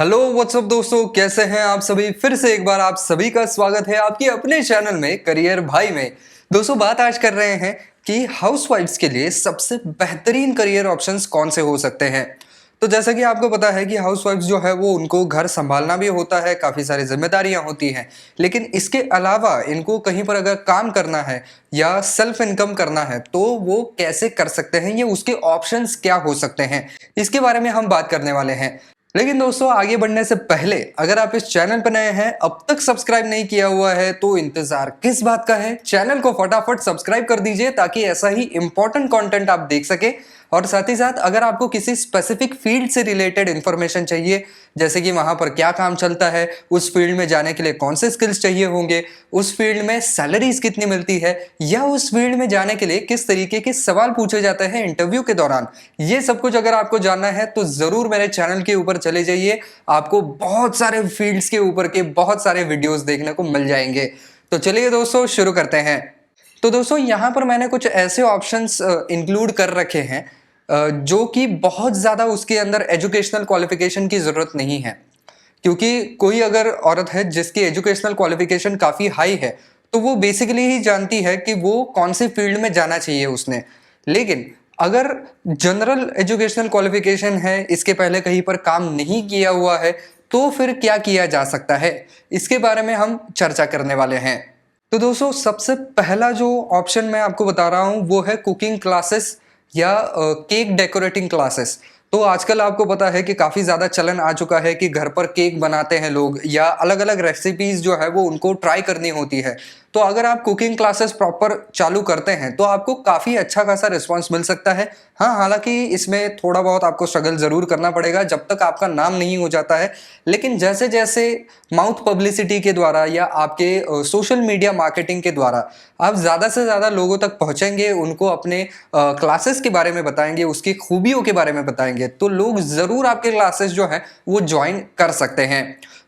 Hello what's up दोस्तों, कैसे हैं आप सभी। फिर से एक बार आप सभी का स्वागत है आपके अपने चैनल में करियर भाई में। दोस्तों, बात आज कर रहे हैं कि हाउसवाइफ्स के लिए सबसे बेहतरीन करियर ऑप्शंस कौन से हो सकते हैं। तो जैसा कि आपको पता है कि हाउसवाइफ्स जो है वो उनको घर संभालना भी होता है, काफ़ी सारी जिम्मेदारियां होती हैं, लेकिन इसके अलावा इनको कहीं पर अगर काम करना है या सेल्फ इनकम करना है तो वो कैसे कर सकते हैं, ये उसके ऑप्शंस क्या हो सकते हैं, इसके बारे में हम बात करने वाले हैं। लेकिन दोस्तों, आगे बढ़ने से पहले अगर आप इस चैनल पर नए हैं, अब तक सब्सक्राइब नहीं किया हुआ है तो इंतजार किस बात का है। चैनल को फटाफट सब्सक्राइब कर दीजिए ताकि ऐसा ही इंपॉर्टेंट कंटेंट आप देख सके। और साथ ही साथ अगर आपको किसी स्पेसिफिक फील्ड से रिलेटेड इंफॉर्मेशन चाहिए, जैसे कि वहां पर क्या काम चलता है, उस फील्ड में जाने के लिए कौन से स्किल्स चाहिए होंगे, उस फील्ड में सैलरीज कितनी मिलती है, या उस फील्ड में जाने के लिए किस तरीके के सवाल पूछे जाते हैं इंटरव्यू के दौरान, ये सब कुछ अगर आपको जानना है तो जरूर मेरे चैनल के ऊपर चले जाइए। आपको बहुत सारे फील्ड्स के ऊपर के बहुत सारे वीडियोस देखने को मिल जाएंगे। तो चलिए दोस्तों, शुरू करते हैं। तो दोस्तों, यहाँ पर मैंने कुछ ऐसे ऑप्शंस इंक्लूड कर रखे हैं जो कि बहुत ज़्यादा उसके अंदर एजुकेशनल क्वालिफिकेशन की ज़रूरत नहीं है। क्योंकि कोई अगर औरत है जिसकी एजुकेशनल क्वालिफिकेशन काफ़ी हाई है तो वो बेसिकली ही जानती है कि वो कौन सी फील्ड में जाना चाहिए उसने। लेकिन अगर जनरल एजुकेशनल क्वालिफिकेशन है, इसके पहले कहीं पर काम नहीं किया हुआ है, तो फिर क्या किया जा सकता है, इसके बारे में हम चर्चा करने वाले हैं। तो दोस्तों, सबसे पहला जो ऑप्शन मैं आपको बता रहा हूँ वो है कुकिंग क्लासेस या केक डेकोरेटिंग क्लासेस। तो आजकल आपको पता है कि काफ़ी ज़्यादा चलन आ चुका है कि घर पर केक बनाते हैं लोग, या अलग अलग रेसिपीज़ जो है वो उनको ट्राई करनी होती है। तो अगर आप कुकिंग क्लासेस प्रॉपर चालू करते हैं तो आपको काफ़ी अच्छा खासा रिस्पांस मिल सकता है। हाँ, हालांकि इसमें थोड़ा बहुत आपको स्ट्रगल ज़रूर करना पड़ेगा जब तक आपका नाम नहीं हो जाता है। लेकिन जैसे जैसे माउथ पब्लिसिटी के द्वारा या आपके सोशल मीडिया मार्केटिंग के द्वारा आप ज़्यादा से ज़्यादा लोगों तक पहुँचेंगे, उनको अपने क्लासेस के बारे में बताएंगे, उसकी खूबियों के बारे में बताएंगे, तो लोग ज़रूर आपके क्लासेस जो है वो ज्वाइन कर सकते हैं।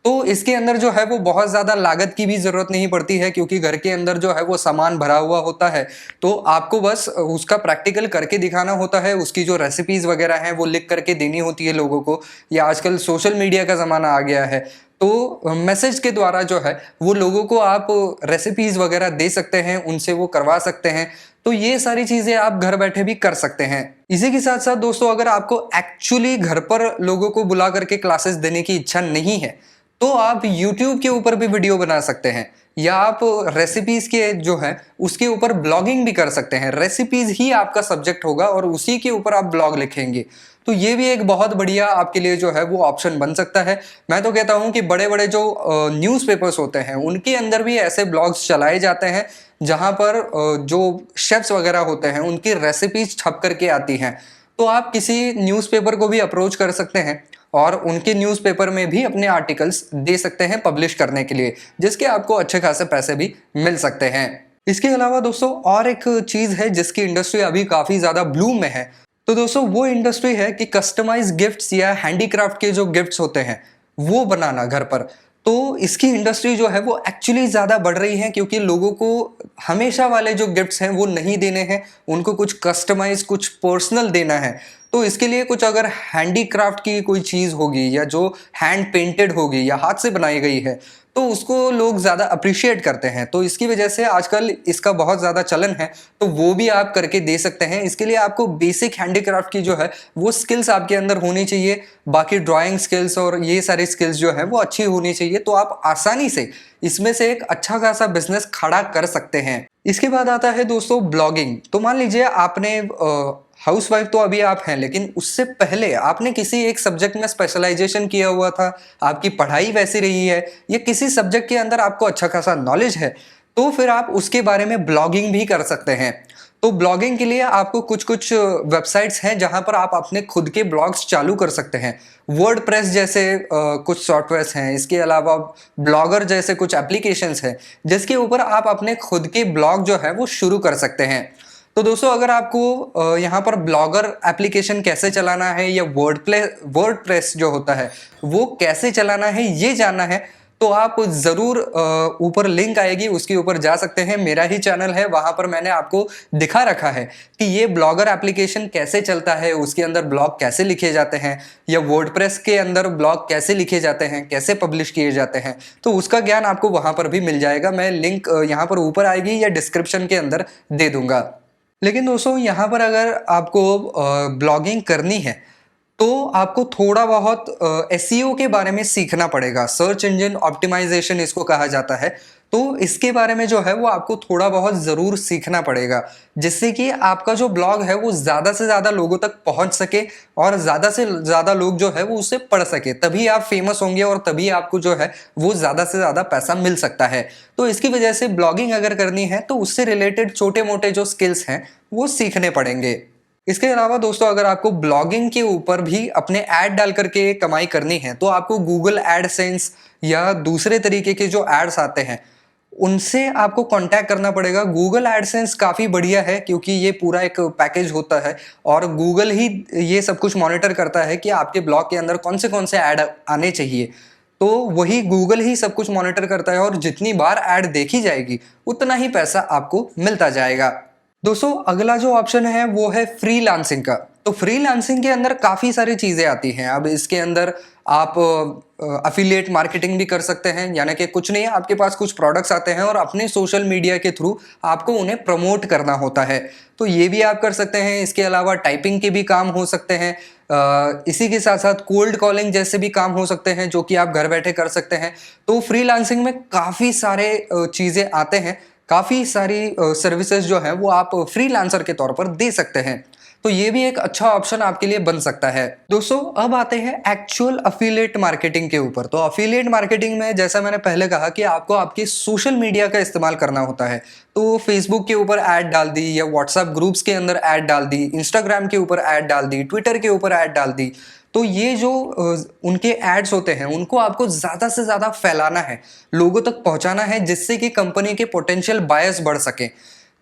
तो इसके अंदर जो है वो बहुत ज़्यादा लागत की भी ज़रूरत नहीं पड़ती है, क्योंकि घर के अंदर जो है वो सामान भरा हुआ होता है। तो आपको बस उसका प्रैक्टिकल करके दिखाना होता है, उसकी जो रेसिपीज़ वगैरह हैं वो लिख करके देनी होती है लोगों को। या आजकल सोशल मीडिया का ज़माना आ गया है, तो मैसेज के द्वारा जो है वो लोगों को आप रेसिपीज़ वगैरह दे सकते हैं, उनसे वो करवा सकते हैं। तो ये सारी चीज़ें आप घर बैठे भी कर सकते हैं। इसी के साथ साथ दोस्तों, अगर आपको एक्चुअली घर पर लोगों को बुला करके क्लासेस देने की इच्छा नहीं है तो आप YouTube के ऊपर भी वीडियो बना सकते हैं, या आप रेसिपीज़ के जो है उसके ऊपर ब्लॉगिंग भी कर सकते हैं। रेसिपीज़ ही आपका सब्जेक्ट होगा और उसी के ऊपर आप ब्लॉग लिखेंगे। तो ये भी एक बहुत बढ़िया आपके लिए जो है वो ऑप्शन बन सकता है। मैं तो कहता हूँ कि बड़े बड़े जो न्यूज़पेपर्स होते हैं उनके अंदर भी ऐसे ब्लॉग्स चलाए जाते हैं जहाँ पर जो शेफ्स वगैरह होते हैं उनकी रेसिपीज छप करके आती हैं। तो आप किसी न्यूज़पेपर को भी अप्रोच कर सकते हैं और उनके न्यूज़पेपर में भी अपने आर्टिकल्स दे सकते हैं पब्लिश करने के लिए, जिसके आपको अच्छे खासे पैसे भी मिल सकते हैं। इसके अलावा दोस्तों, और एक चीज़ है जिसकी इंडस्ट्री अभी काफ़ी ज़्यादा ब्लूम में है। तो दोस्तों, वो इंडस्ट्री है कि कस्टमाइज गिफ्ट्स या हैंडीक्राफ्ट के जो गिफ्ट्स होते हैं वो बनाना घर पर। तो इसकी इंडस्ट्री जो है वो एक्चुअली ज़्यादा बढ़ रही है, क्योंकि लोगों को हमेशा वाले जो गिफ्ट्स हैं वो नहीं देने हैं, उनको कुछ कस्टमाइज, कुछ पर्सनल देना है। तो इसके लिए कुछ अगर हैंडीक्राफ्ट की कोई चीज़ होगी या जो हैंड पेंटेड होगी या हाथ से बनाई गई है तो उसको लोग ज़्यादा अप्रिशिएट करते हैं। तो इसकी वजह से आजकल इसका बहुत ज़्यादा चलन है, तो वो भी आप करके दे सकते हैं। इसके लिए आपको बेसिक हैंडीक्राफ्ट की जो है वो स्किल्स आपके अंदर होनी चाहिए। बाकी ड्राइंग स्किल्स और ये सारी स्किल्स जो है वो अच्छी होनी चाहिए, तो आप आसानी से इसमें से एक अच्छा खासा बिजनेस खड़ा कर सकते हैं। इसके बाद आता है दोस्तों ब्लॉगिंग। तो मान लीजिए आपने हाउसवाइफ तो अभी आप हैं, लेकिन उससे पहले आपने किसी एक सब्जेक्ट में स्पेशलाइजेशन किया हुआ था, आपकी पढ़ाई वैसी रही है, या किसी सब्जेक्ट के अंदर आपको अच्छा खासा नॉलेज है, तो फिर आप उसके बारे में ब्लॉगिंग भी कर सकते हैं। तो ब्लॉगिंग के लिए आपको कुछ कुछ वेबसाइट्स हैं जहां पर आप अपने खुद के ब्लॉग्स चालू कर सकते हैं। वर्डप्रेस जैसे कुछ सॉफ्टवेयर्स हैं, इसके अलावा ब्लॉगर जैसे कुछ एप्लीकेशंस हैं जिसके ऊपर आप अपने खुद के ब्लॉग जो है वो शुरू कर सकते हैं। तो दोस्तों, अगर आपको यहाँ पर ब्लॉगर एप्लीकेशन कैसे चलाना है या वर्डप्रेस जो होता है वो कैसे चलाना है ये जानना है, तो आप ज़रूर ऊपर लिंक आएगी, उसके ऊपर जा सकते हैं। मेरा ही चैनल है, वहाँ पर मैंने आपको दिखा रखा है कि ये ब्लॉगर एप्लीकेशन कैसे चलता है, उसके अंदर ब्लॉग कैसे लिखे जाते हैं, या वर्डप्रेस के अंदर ब्लॉग कैसे लिखे जाते हैं, कैसे पब्लिश किए जाते हैं। तो उसका ज्ञान आपको वहाँ पर भी मिल जाएगा। मैं लिंक यहाँ पर ऊपर आएगी या डिस्क्रिप्शन के अंदर दे दूंगा। लेकिन दोस्तों यहाँ पर अगर आपको ब्लॉगिंग करनी है तो आपको थोड़ा बहुत एसईओ के बारे में सीखना पड़ेगा। सर्च इंजन ऑप्टिमाइजेशन इसको कहा जाता है। तो इसके बारे में जो है वो आपको थोड़ा बहुत ज़रूर सीखना पड़ेगा, जिससे कि आपका जो ब्लॉग है वो ज़्यादा से ज़्यादा लोगों तक पहुंच सके और ज़्यादा से ज़्यादा लोग जो है वो उसे पढ़ सके। तभी आप फेमस होंगे और तभी आपको जो है वो ज़्यादा से ज़्यादा पैसा मिल सकता है। तो इसकी वजह से ब्लॉगिंग अगर करनी है तो उससे रिलेटेड छोटे मोटे जो स्किल्स हैं वो सीखने पड़ेंगे। इसके अलावा दोस्तों अगर आपको ब्लॉगिंग के ऊपर भी अपने ऐड डाल करके कमाई करनी है तो आपको गूगल एडसेंस या दूसरे तरीके के जो एड्स आते हैं उनसे आपको कांटेक्ट करना पड़ेगा। गूगल एडसेंस काफ़ी बढ़िया है क्योंकि ये पूरा एक पैकेज होता है और गूगल ही ये सब कुछ मॉनिटर करता है कि आपके ब्लॉग के अंदर कौन से ऐड आने चाहिए। तो वही गूगल ही सब कुछ मॉनिटर करता है और जितनी बार ऐड देखी जाएगी उतना ही पैसा आपको मिलता जाएगा। दोस्तों अगला जो ऑप्शन है वो है फ्रीलांसिंग का। तो फ्रीलांसिंग के अंदर काफ़ी सारी चीज़ें आती हैं। अब इसके अंदर आप अफिलिएट मार्केटिंग भी कर सकते हैं, यानी कि कुछ नहीं, आपके पास कुछ प्रोडक्ट्स आते हैं और अपने सोशल मीडिया के थ्रू आपको उन्हें प्रमोट करना होता है, तो ये भी आप कर सकते हैं। इसके अलावा टाइपिंग के भी काम हो सकते हैं। इसी के साथ साथ कोल्ड कॉलिंग जैसे भी काम हो सकते हैं जो कि आप घर बैठे कर सकते हैं। तो फ्रीलांसिंग में काफ़ी सारे चीज़ें आते हैं, काफ़ी सारी सर्विसेज जो है वो आप फ्रीलांसर के तौर पर दे सकते हैं। तो ये भी एक अच्छा ऑप्शन आपके लिए बन सकता है। दोस्तों अब आते हैं एक्चुअल अफिलिएट मार्केटिंग के ऊपर। तो अफिलिएट मार्केटिंग में जैसा मैंने पहले कहा कि आपको आपके सोशल मीडिया का इस्तेमाल करना होता है। तो फेसबुक के ऊपर ऐड डाल दी या व्हाट्सएप ग्रुप्स के अंदर ऐड डाल दी, इंस्टाग्राम के ऊपर ऐड डाल दी, ट्विटर के ऊपर ऐड डाल दी। तो ये जो उनके एड्स होते हैं उनको आपको ज़्यादा से ज़्यादा फैलाना है, लोगों तक पहुंचाना है, जिससे कि कंपनी के पोटेंशियल बायर्स बढ़ सकें।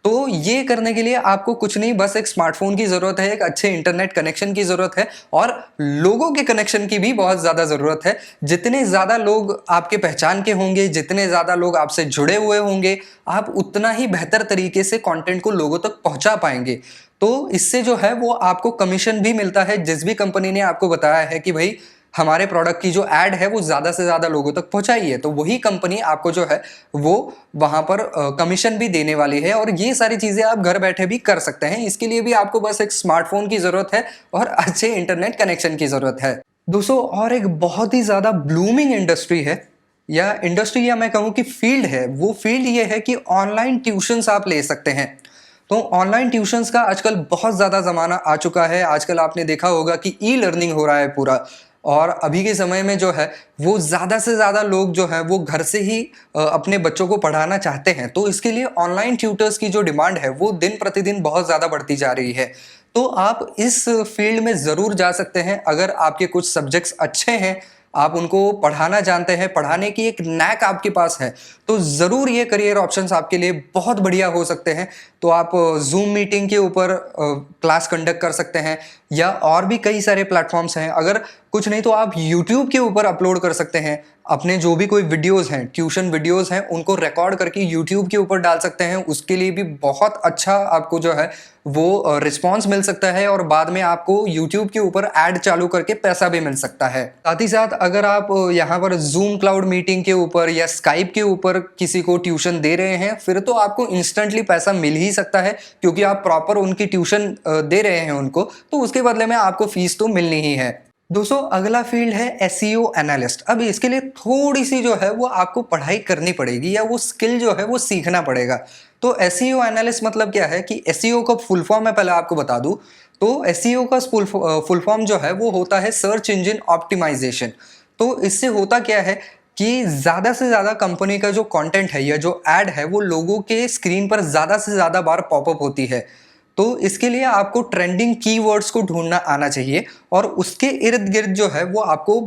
तो ये करने के लिए आपको कुछ नहीं, बस एक स्मार्टफोन की ज़रूरत है, एक अच्छे इंटरनेट कनेक्शन की ज़रूरत है और लोगों के कनेक्शन की भी बहुत ज़्यादा ज़रूरत है। जितने ज़्यादा लोग आपके पहचान के होंगे, जितने ज़्यादा लोग आपसे जुड़े हुए होंगे, आप उतना ही बेहतर तरीके से कंटेंट को लोगों तक पहुंचा पाएंगे। तो इससे जो है वो आपको कमीशन भी मिलता है। जिस भी कंपनी ने आपको बताया है कि भाई हमारे प्रोडक्ट की जो ऐड है वो ज़्यादा से ज़्यादा लोगों तक पहुंचाइए, तो वही कंपनी आपको जो है वो वहाँ पर कमीशन भी देने वाली है। और ये सारी चीज़ें आप घर बैठे भी कर सकते हैं। इसके लिए भी आपको बस एक स्मार्टफोन की ज़रूरत है और अच्छे इंटरनेट कनेक्शन की ज़रूरत है। दोस्तों और एक बहुत ही ज़्यादा ब्लूमिंग इंडस्ट्री है, या इंडस्ट्री या मैं कहूँ कि फील्ड है, वो फील्ड ये है कि ऑनलाइन ट्यूशन्स आप ले सकते हैं। तो ऑनलाइन ट्यूशन्स का आजकल बहुत ज़्यादा ज़माना आ चुका है। आजकल आपने देखा होगा कि ई लर्निंग हो रहा है पूरा, और अभी के समय में जो है वो ज़्यादा से ज़्यादा लोग जो है वो घर से ही अपने बच्चों को पढ़ाना चाहते हैं। तो इसके लिए ऑनलाइन ट्यूटर्स की जो डिमांड है वो दिन प्रतिदिन बहुत ज़्यादा बढ़ती जा रही है। तो आप इस फील्ड में ज़रूर जा सकते हैं अगर आपके कुछ सब्जेक्ट्स अच्छे हैं, आप उनको पढ़ाना जानते हैं, पढ़ाने की एक नैक आपके पास है, तो ज़रूर ये करियर ऑप्शंस आपके लिए बहुत बढ़िया हो सकते हैं। तो आप जूम मीटिंग के ऊपर क्लास कंडक्ट कर सकते हैं, या और भी कई सारे प्लेटफॉर्म्स हैं। अगर कुछ नहीं तो आप यूट्यूब के ऊपर अपलोड कर सकते हैं अपने जो भी कोई वीडियोस हैं, ट्यूशन वीडियोस हैं, उनको रिकॉर्ड करके यूट्यूब के ऊपर डाल सकते हैं। उसके लिए भी बहुत अच्छा आपको जो है वो रिस्पांस मिल सकता है और बाद में आपको यूट्यूब के ऊपर ऐड चालू करके पैसा भी मिल सकता है। साथ ही साथ अगर आप यहाँ पर जूम क्लाउड मीटिंग के ऊपर या स्काइप के ऊपर किसी को ट्यूशन दे रहे हैं, फिर तो आपको इंस्टेंटली पैसा मिल ही सकता है, क्योंकि आप प्रॉपर उनकी ट्यूशन दे रहे हैं उनको, तो उसके बदले में आपको फीस तो मिलनी ही है। दोस्तों अगला फील्ड है एसईओ एनालिस्ट। अब इसके लिए थोड़ी सी जो है वो आपको पढ़ाई करनी पड़ेगी, या वो स्किल जो है वो सीखना पड़ेगा। तो एसईओ एनालिस्ट मतलब क्या है कि एसईओ का फुल फॉर्म मैं पहले आपको बता दूं। तो एसईओ का फुल फॉर्म जो है वो होता है सर्च इंजन ऑप्टिमाइजेशन। तो इससे होता क्या है कि ज़्यादा से ज़्यादा कंपनी का जो कंटेंट है या जो ऐड है वो लोगों के स्क्रीन पर ज़्यादा से ज़्यादा बार पॉपअप होती है। तो इसके लिए आपको ट्रेंडिंग कीवर्ड्स को ढूंढना आना चाहिए और उसके इर्द गिर्द जो है वो आपको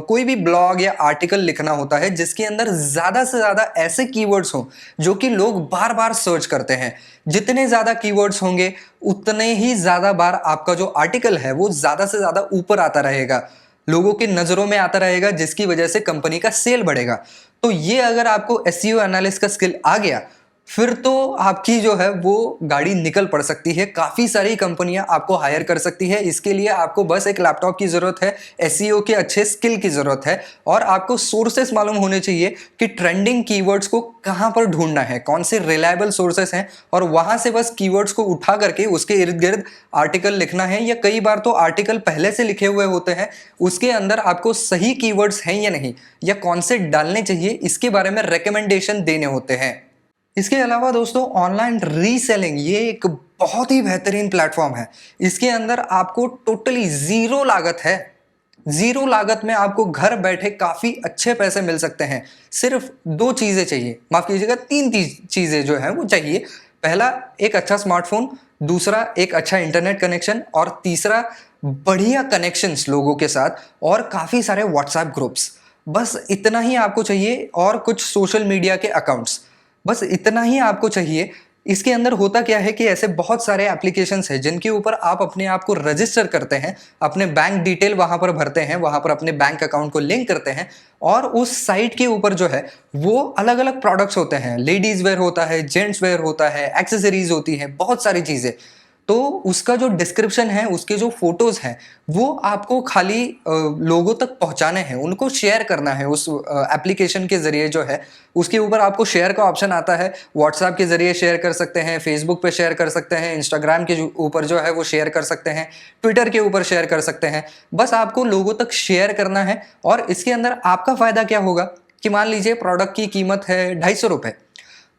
कोई भी ब्लॉग या आर्टिकल लिखना होता है जिसके अंदर ज़्यादा से ज़्यादा ऐसे कीवर्ड्स हों जो कि लोग बार बार सर्च करते हैं। जितने ज़्यादा कीवर्ड्स होंगे उतने ही ज़्यादा बार आपका जो आर्टिकल है वो ज़्यादा से ज़्यादा ऊपर आता रहेगा। लोगों की नज़रों में आता रहेगा, जिसकी वजह से कंपनी का सेल बढ़ेगा। तो ये अगर आपको एसईओ एनालिस्ट का स्किल आ गया, फिर तो आपकी जो है वो गाड़ी निकल पड़ सकती है। काफ़ी सारी कंपनियां आपको हायर कर सकती है। इसके लिए आपको बस एक लैपटॉप की ज़रूरत है, एसईओ के अच्छे स्किल की ज़रूरत है, और आपको सोर्सेस मालूम होने चाहिए कि ट्रेंडिंग कीवर्ड्स को कहाँ पर ढूंढना है, कौन से रिलायबल सोर्सेस हैं, और वहाँ से बस कीवर्ड्स को उठा करके उसके इर्द गिर्द आर्टिकल लिखना है। या कई बार तो आर्टिकल पहले से लिखे हुए होते हैं, उसके अंदर आपको सही कीवर्ड्स हैं या नहीं, या कौन से डालने चाहिए, इसके बारे में रिकमेंडेशन देने होते हैं। इसके अलावा दोस्तों, ऑनलाइन रीसेलिंग ये एक बहुत ही बेहतरीन प्लेटफॉर्म है। इसके अंदर आपको टोटली ज़ीरो लागत है। ज़ीरो लागत में आपको घर बैठे काफ़ी अच्छे पैसे मिल सकते हैं। सिर्फ 2 चीज़ें चाहिए, माफ़ कीजिएगा 3 चीज़ें जो है वो चाहिए। पहला, एक अच्छा स्मार्टफोन, दूसरा एक अच्छा इंटरनेट कनेक्शन, और तीसरा बढ़िया कनेक्शंस लोगों के साथ, और काफ़ी सारे व्हाट्सएप ग्रुप्स। बस इतना ही आपको चाहिए, और कुछ सोशल मीडिया के अकाउंट्स, बस इतना ही आपको चाहिए। इसके अंदर होता क्या है कि ऐसे बहुत सारे एप्लीकेशंस हैं जिनके ऊपर आप अपने आप को रजिस्टर करते हैं, अपने बैंक डिटेल वहाँ पर भरते हैं, वहाँ पर अपने बैंक अकाउंट को लिंक करते हैं, और उस साइट के ऊपर जो है वो अलग अलग प्रोडक्ट्स होते हैं। लेडीज़ वेयर होता है, जेंट्स वेयर होता है, एक्सेसरीज होती हैं, बहुत सारी चीज़ें। तो उसका जो डिस्क्रिप्शन है, उसके जो फोटोज़ हैं, वो आपको खाली लोगों तक पहुंचाने हैं, उनको शेयर करना है। उस एप्लीकेशन के ज़रिए जो है उसके ऊपर आपको शेयर का ऑप्शन आता है। व्हाट्सएप के ज़रिए शेयर कर सकते हैं, फेसबुक पे शेयर कर सकते हैं, इंस्टाग्राम के ऊपर जो है वो शेयर कर सकते हैं, ट्विटर के ऊपर शेयर कर सकते हैं। बस आपको लोगों तक शेयर करना है। और इसके अंदर आपका फ़ायदा क्या होगा कि मान लीजिए प्रोडक्ट की कीमत है 250 रुपये,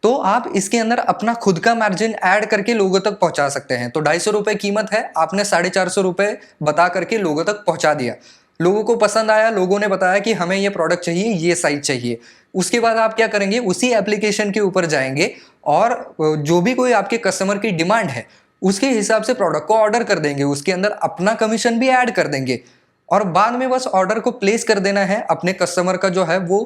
तो आप इसके अंदर अपना खुद का मार्जिन ऐड करके लोगों तक पहुंचा सकते हैं। तो 250 रुपये कीमत है, आपने 450 रुपये बता करके लोगों तक पहुंचा दिया। लोगों को पसंद आया, लोगों ने बताया कि हमें ये प्रोडक्ट चाहिए, ये साइज चाहिए। उसके बाद आप क्या करेंगे, उसी एप्लीकेशन के ऊपर जाएंगे, और जो भी कोई आपके कस्टमर की डिमांड है उसके हिसाब से प्रोडक्ट को ऑर्डर कर देंगे, उसके अंदर अपना कमीशन भी ऐड कर देंगे, और बाद में बस ऑर्डर को प्लेस कर देना है। अपने कस्टमर का जो है वो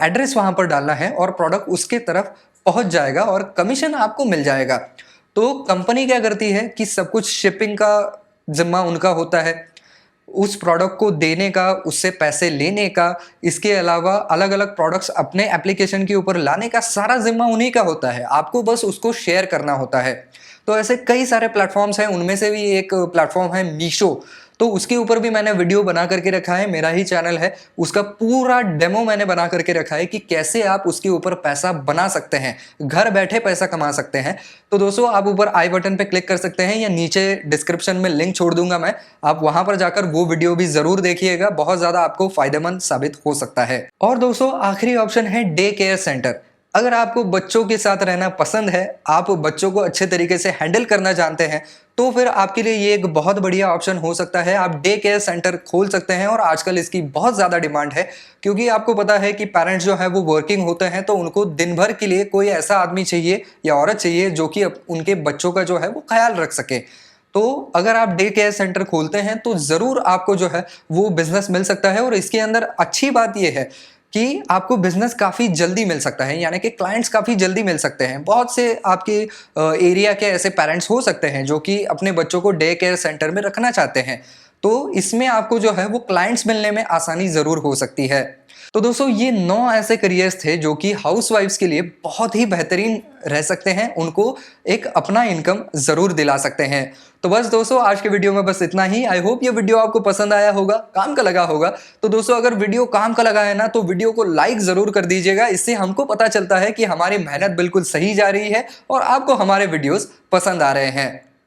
एड्रेस वहां पर डालना है, और प्रोडक्ट उसके तरफ पहुंच जाएगा, और कमीशन आपको मिल जाएगा। तो कंपनी क्या करती है कि सब कुछ शिपिंग का जिम्मा उनका होता है, उस प्रोडक्ट को देने का, उससे पैसे लेने का, इसके अलावा अलग अलग प्रोडक्ट्स अपने एप्लीकेशन के ऊपर लाने का सारा जिम्मा उन्हीं का होता है। आपको बस उसको शेयर करना होता है। तो ऐसे कई सारे प्लेटफॉर्म्स हैं, उनमें से भी एक प्लेटफॉर्म है मीशो। तो उसके ऊपर भी मैंने वीडियो बना करके रखा है, मेरा ही चैनल है, उसका पूरा डेमो मैंने बना करके रखा है कि कैसे आप उसके ऊपर पैसा बना सकते हैं, घर बैठे पैसा कमा सकते हैं। तो दोस्तों, आप ऊपर आई बटन पे क्लिक कर सकते हैं, या नीचे डिस्क्रिप्शन में लिंक छोड़ दूंगा मैं, आप वहां पर जाकर वो वीडियो भी जरूर देखिएगा, बहुत ज्यादा आपको फायदेमंद साबित हो सकता है। और दोस्तों, आखिरी ऑप्शन है डे केयर सेंटर। अगर आपको बच्चों के साथ रहना पसंद है, आप बच्चों को अच्छे तरीके से हैंडल करना जानते हैं, तो फिर आपके लिए ये एक बहुत बढ़िया ऑप्शन हो सकता है। आप डे केयर सेंटर खोल सकते हैं, और आजकल इसकी बहुत ज़्यादा डिमांड है, क्योंकि आपको पता है कि पेरेंट्स जो है वो वर्किंग होते हैं, तो उनको दिन भर के लिए कोई ऐसा आदमी चाहिए या औरत चाहिए जो कि उनके बच्चों का जो है वो ख्याल रख सके। तो अगर आप डे केयर सेंटर खोलते हैं तो ज़रूर आपको जो है वो बिजनेस मिल सकता है। और इसके अंदर अच्छी बात यह है कि आपको बिजनेस काफ़ी जल्दी मिल सकता है, यानी कि क्लाइंट्स काफ़ी जल्दी मिल सकते हैं। बहुत से आपके एरिया के ऐसे पेरेंट्स हो सकते हैं जो कि अपने बच्चों को डे केयर सेंटर में रखना चाहते हैं, तो इसमें आपको जो है वो क्लाइंट्स मिलने में आसानी ज़रूर हो सकती है। तो दोस्तों, ये 9 ऐसे करियर्स थे जो कि हाउसवाइफ्स के लिए बहुत ही बेहतरीन रह सकते हैं, उनको एक अपना इनकम ज़रूर दिला सकते हैं। तो बस दोस्तों, आज के वीडियो में बस इतना ही। आई होप ये वीडियो आपको पसंद आया होगा, काम का लगा होगा। तो दोस्तों, अगर वीडियो काम का लगा है ना, तो वीडियो को लाइक ज़रूर कर दीजिएगा। इससे हमको पता चलता है कि हमारी मेहनत बिल्कुल सही जा रही है और आपको हमारे वीडियोज़ पसंद आ रहे हैं।